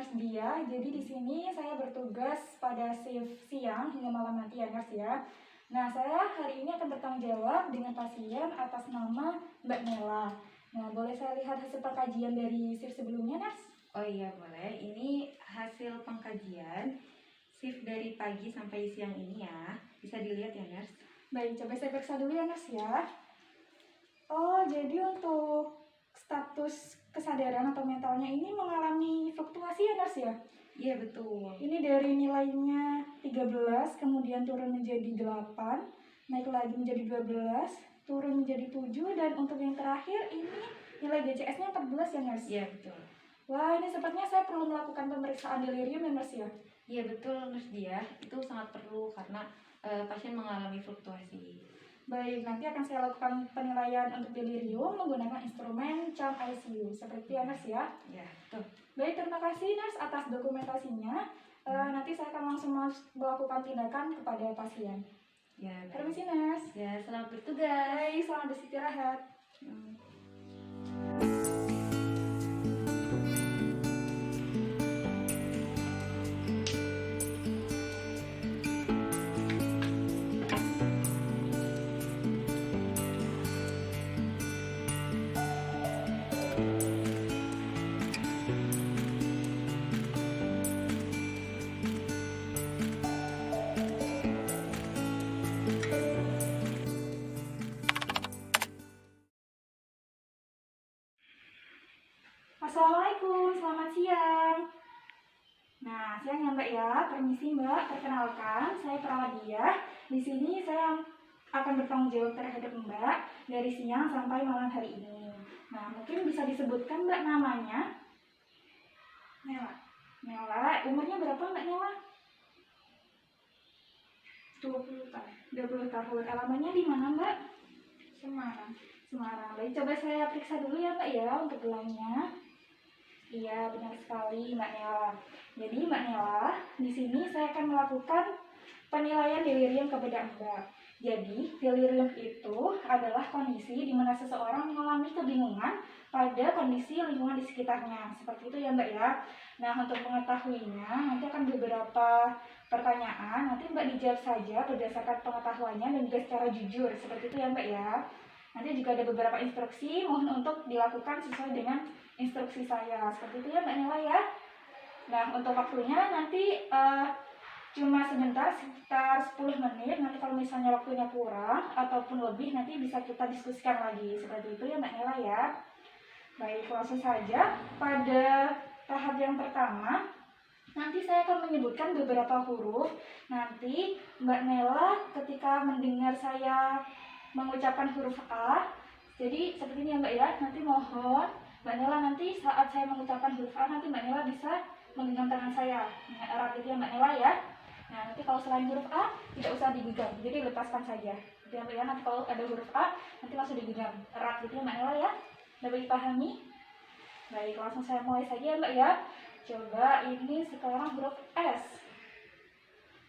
Nurse Dia. Jadi di sini saya bertugas pada shift siang hingga malam nanti ya Nurse ya. Nah, saya hari ini akan bertanggung jawab dengan pasien atas nama Mbak Nela. Nah, boleh saya lihat hasil pengkajian dari shift sebelumnya, Nurse? Oh iya boleh, ini hasil pengkajian shift dari pagi sampai siang ini ya. Bisa dilihat ya Nurse. Baik, coba saya periksa dulu ya Nurse ya. Oh, jadi untuk status kesadaran atau mentalnya ini mengalami fluktuasi ya Nurse ya? Iya betul. Ini dari nilainya 13, kemudian turun menjadi 8, naik lagi menjadi 12, turun menjadi 7, dan untuk yang terakhir ini nilai GCS-nya 14 ya Nurse? Iya betul. Wah, ini sepertinya saya perlu melakukan pemeriksaan delirium ya Nurse ya? Iya betul Nurse Dia, itu sangat perlu karena pasien mengalami fluktuasi. Baik, nanti akan saya lakukan penilaian untuk delirium menggunakan instrumen CHARM ICU. Seperti itu ya Nurse ya? Ya betul. Baik, terima kasih Nurse atas dokumentasinya. Nanti saya akan langsung melakukan tindakan kepada pasien. Ya, baik. Permisi Nurse. Ya, selamat bertugas. Baik, selamat beristirahat. Assalamualaikum, selamat siang. Nah, siang ya Mbak ya. Permisi Mbak, perkenalkan saya perawat Dia. Di sini saya akan bertanggung jawab terhadap Mbak dari siang sampai malam hari ini. Nah, mungkin bisa disebutkan Mbak namanya? Nela. Nela, umurnya berapa Mbak Nela? 20 tahun. 20 tahun. Alamannya di mana Mbak? Semarang. Semarang. Baik, coba saya periksa dulu ya Mbak ya untuk gelangnya. Iya, benar sekali Mbak Nela. Jadi Mbak Nela, di sini saya akan melakukan penilaian delirium kepada Mbak. Jadi, delirium itu adalah kondisi di mana seseorang mengalami kebingungan pada kondisi lingkungan di sekitarnya. Seperti itu ya Mbak ya. Nah, untuk mengetahuinya, nanti akan beberapa pertanyaan. Nanti Mbak dijawab saja berdasarkan pengetahuannya dan juga secara jujur. Seperti itu ya Mbak ya. Nanti juga ada beberapa instruksi, mohon untuk dilakukan sesuai dengan instruksi saya. Seperti itu ya Mbak Nela ya. Nah, untuk waktunya nanti cuma sebentar, sekitar 10 menit. Nanti kalau misalnya waktunya kurang ataupun lebih, nanti bisa kita diskusikan lagi. Seperti itu ya Mbak Nela ya. Baik, langsung saja pada tahap yang pertama. Nanti saya akan menyebutkan beberapa huruf. Nanti Mbak Nela ketika mendengar saya mengucapkan huruf A, jadi seperti ini ya Mbak ya. Nanti mohon Mbak Nela nanti saat saya mengucapkan huruf A, nanti Mbak Nela bisa menggenggam tangan saya. Nah, erat gitu ya Mbak Nela ya. Nah, nanti kalau selain huruf A, tidak usah digenggam, jadi lepaskan saja. Gitu ya Mbak ya. Nanti kalau ada huruf A, nanti langsung digenggam. Erat gitu ya Mbak Nela ya. Dapat dipahami? Baik, langsung saya mulai saja ya Mbak ya. Coba ini sekarang huruf S.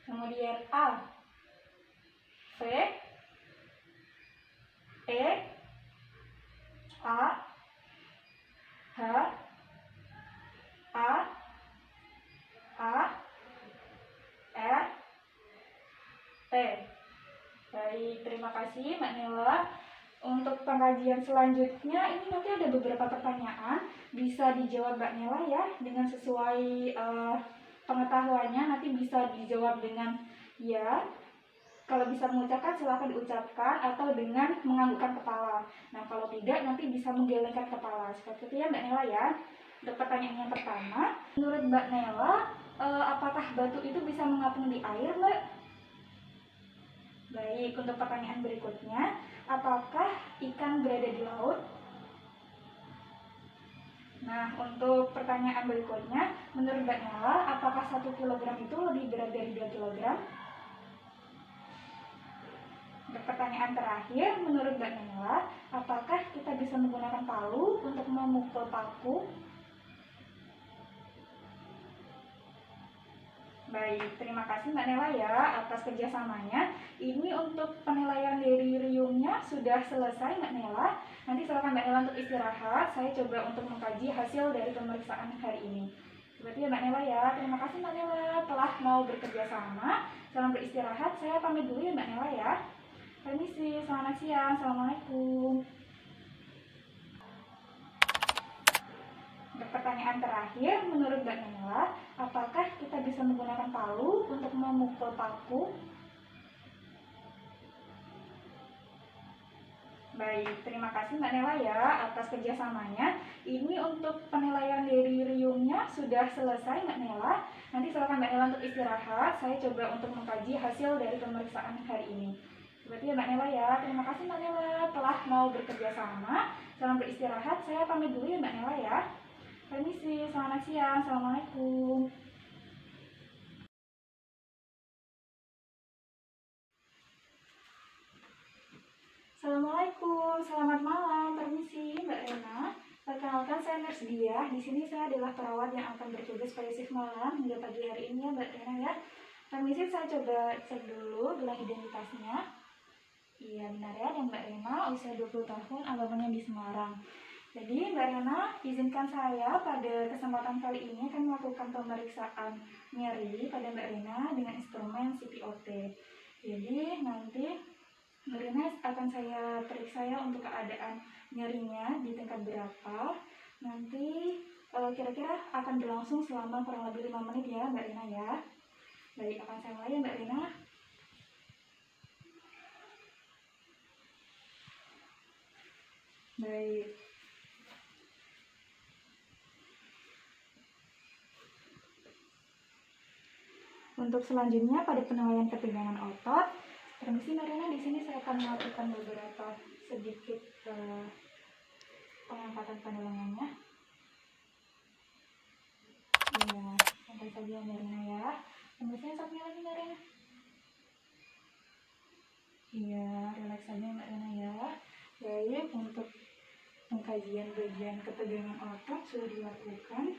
Kemudian A. V. E. A. H. A. A. R. T. Baik, terima kasih Mbak Nela. Untuk pengkajian selanjutnya, ini nanti ada beberapa pertanyaan. Bisa dijawab Mbak Nela ya, dengan sesuai pengetahuannya. Nanti bisa dijawab dengan ya. Kalau bisa mengucapkan, silakan diucapkan atau dengan menganggukkan kepala. Nah, kalau tidak, nanti bisa menggelengkan kepala. Seperti itu ya Mbak Nela ya. Untuk pertanyaan yang pertama, menurut Mbak Nela, apakah batu itu bisa mengapung di air, Mbak? Baik, untuk pertanyaan berikutnya, apakah ikan berada di laut? Nah, untuk pertanyaan berikutnya, menurut Mbak Nela, apakah 1 kg itu lebih berat dari 2 kg? Untuk pertanyaan terakhir, menurut Mbak Nela, apakah kita bisa menggunakan palu untuk memukul paku? Baik, terima kasih Mbak Nela ya atas kerjasamanya. Ini untuk penilaian deliriumnya sudah selesai Mbak Nela. Nanti silakan Mbak Nela untuk istirahat. Saya coba untuk mengkaji hasil dari pemeriksaan hari ini. Seperti ya Mbak Nela. ya. Terima kasih Mbak Nela telah mau bekerja sama. Selamat beristirahat. Saya pamit dulu ya Mbak Nela ya. Permisi, selamat siang. Assalamualaikum. Untuk pertanyaan terakhir, menurut Mbak Nela, apakah kita bisa menggunakan palu untuk memukul paku? Baik, terima kasih Mbak Nela ya atas kerjasamanya. Ini untuk penilaian dari Riumnya sudah selesai Mbak Nela. Nanti silakan Mbak Nela untuk istirahat. Saya coba untuk mengkaji hasil dari pemeriksaan hari ini. Seperti ya Mbak Nela ya. Terima kasih Mbak Nela telah mau bekerja sama. Selamat beristirahat. Saya pamit dulu ya Mbak Nela ya. Permisi, selamat siang. Assalamualaikum. Assalamualaikum, selamat malam. Permisi, Mbak Rena. Perkenalkan saya Nurse Dia. Di sini saya adalah perawat yang akan bertugas pada shift malam hingga pagi hari ini ya Mbak Rena ya. Permisi, saya coba cek dulu gelang identitasnya. Iya benar ya, dan Mbak Rena usia 20 tahun, alamatnya di Semarang. Jadi Mbak Rena, izinkan saya pada kesempatan kali ini akan melakukan pemeriksaan nyeri pada Mbak Rena dengan instrumen CPOT. Jadi nanti Mbak Rina akan saya periksa ya untuk keadaan nyerinya di tingkat berapa. Nanti kira-kira akan berlangsung selama kurang lebih 5 menit ya Mbak Rina ya. Baik, akan saya mulai ya Mbak Rina. Baik. Untuk selanjutnya pada penilaian ketegangan otot, permisi Mbak Rina, di sini saya akan melakukan beberapa sedikit pengangkatan pada lengannya. Iya, santai saja Mbak Rina ya. Kemudian satunya lagi Mbak Rina. Iya, relax saja Mbak Rina ya. Baik, untuk pengkajian bagian ketegangan otot sudah dilakukan.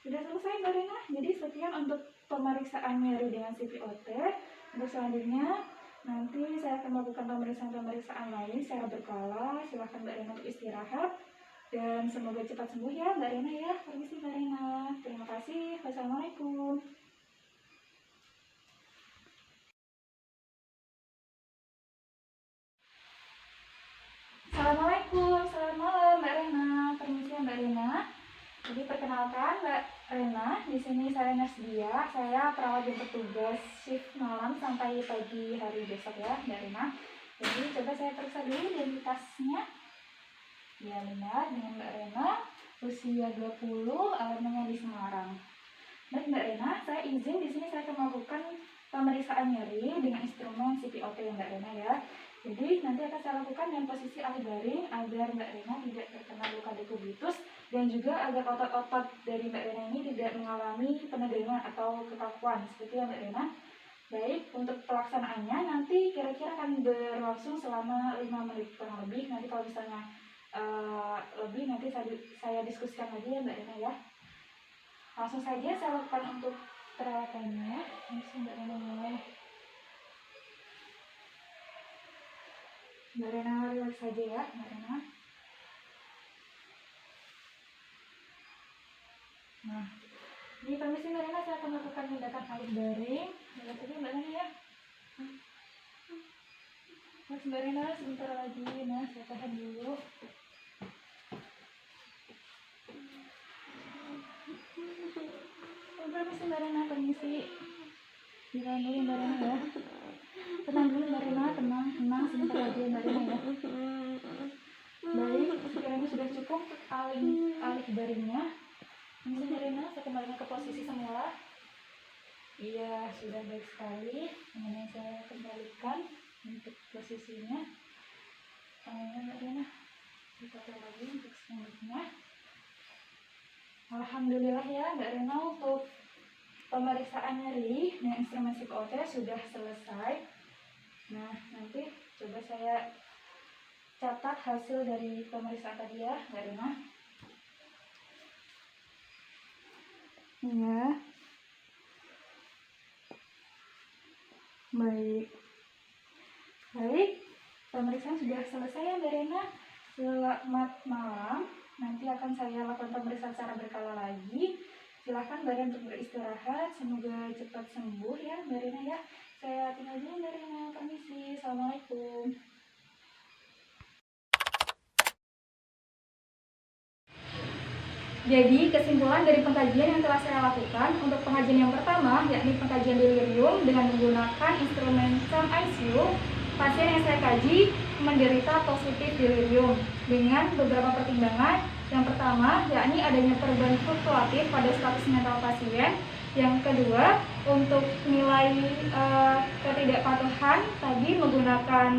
Sudah selesai Mbak Rina. Jadi sekian untuk pemeriksaan nyeri dengan CPOT. Untuk selanjutnya nanti saya akan melakukan pemeriksaan lain secara berkala. Silahkan Mbak Rina untuk istirahat dan semoga cepat sembuh ya Mbak Rina ya. Permisi Mbak Rina. Terima kasih. Wassalamualaikum. Assalamualaikum, selamat malam Mbak Rena. Permisi Mbak Rena. Jadi perkenalkan Mbak Rena, di sini saya Nurse Dia. Saya perawat yang bertugas shift malam sampai pagi hari besok ya Mbak Rena. Jadi coba saya periksa dulu identitasnya. Ya benar, dengan Mbak Rena, usia 20, alamatnya di Semarang. Baik Mbak Rena, saya izin di sini saya akan melakukan pemeriksaan nyeri dengan instrumen CPOT ya Mbak Rena ya. Jadi nanti akan saya lakukan dengan posisi alis baring agar Mbak Rena tidak terkena luka dekubitus dan juga agar otot-otot dari Mbak Rena ini tidak mengalami penegangan atau kekakuan seperti ya Mbak Rena. Baik, untuk pelaksanaannya nanti kira-kira akan berlangsung selama 5 menit kurang lebih. Nanti kalau misalnya lebih nanti saya diskusikan lagi ya Mbak Rena ya. Langsung saja saya lakukan untuk perawatannya. Langsung Mbak Rena mulai. Mbak Rena relax saja ya Mbak Rena. Nah, ini permisi Mbak Rena, saya akan melakukan tindakan alis baring. Relax saja Mbak Rena ya. Mas Mbak Rena sebentar lagi, nah saya tahan dulu. Permisi Mbak Rena, permisi. Ditahan dulu Mbak Rena ya. Tenang dulu Mbak Rena, tenang sebentar lagi Mbak Rena ya. Baik, sekiranya sudah cukup alis baringnya. Ini Mbak Rena, saya kembalikan ke posisi semula. Iya, sudah baik sekali. Kemudian saya kembalikan untuk posisinya. Tangannya Mbak Rena, kita coba lagi untuk selanjutnya. Alhamdulillah ya Mbak Rena, untuk pemeriksaan nyeri dengan instrumen CPOT sudah selesai. Nah, nanti coba saya catat hasil dari pemeriksaan tadi ya Mbak Rena. Ya. Baik, pemeriksaan sudah selesai ya Mbak Rena. Selamat malam. Nanti akan saya lakukan pemeriksaan secara berkala lagi. Silahkan Mbak Rina untuk beristirahat. Semoga cepat sembuh ya Mbak Rina ya. Saya tinggal dulu Mbak Rina. Permisi. Assalamualaikum. Jadi kesimpulan dari pengkajian yang telah saya lakukan untuk pengkajian yang pertama, yakni pengkajian delirium dengan menggunakan instrumen SAM ICU, pasien yang saya kaji menderita positif delirium dengan beberapa pertimbangan. Yang pertama, yakni adanya perubahan fluktuatif pada status mental pasien. Yang kedua, untuk nilai ketidakpatuhan tadi menggunakan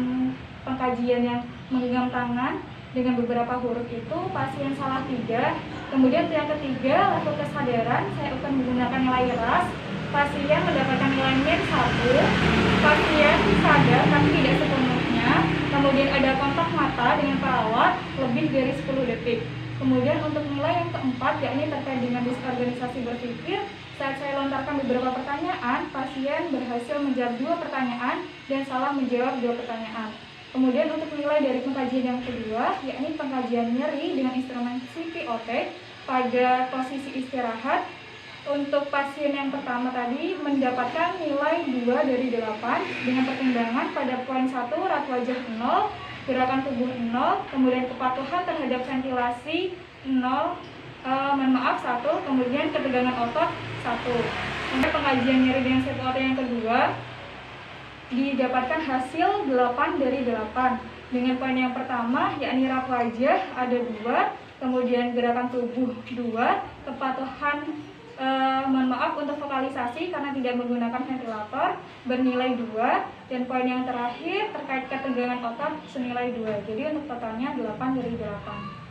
pengkajian yang menggenggam tangan dengan beberapa huruf itu pasien salah 3. Kemudian yang ketiga, level kesadaran saya akan menggunakan nilai RAS. Pasien mendapatkan nilai min 1. Pasien sadar tapi tidak sepenuhnya. Kemudian ada kontak mata dengan perawat lebih dari 10 detik. Kemudian untuk nilai yang keempat, yakni terkait dengan disorganisasi berpikir, saat saya lontarkan beberapa pertanyaan, pasien berhasil menjawab 2 pertanyaan dan salah menjawab 2 pertanyaan. Kemudian untuk nilai dari pengkajian yang kedua, yakni pengkajian nyeri dengan instrumen CPOT pada posisi istirahat. Untuk pasien yang pertama tadi mendapatkan nilai 2 dari 8 dengan pertimbangan pada poin 1 rat wajah 0, gerakan tubuh 0, kemudian kepatuhan terhadap ventilasi 0, 1, kemudian ketegangan otot 1. Untuk pengkajian nyeri dengan CPOT yang kedua didapatkan hasil 8 dari 8 dengan poin yang pertama yakni rat wajah ada 2, kemudian gerakan tubuh 2, kepatuhan untuk vokalisasi karena tidak menggunakan ventilator bernilai 2, dan poin yang terakhir terkait ketegangan otot senilai 2. Jadi untuk totalnya 8 dari 8.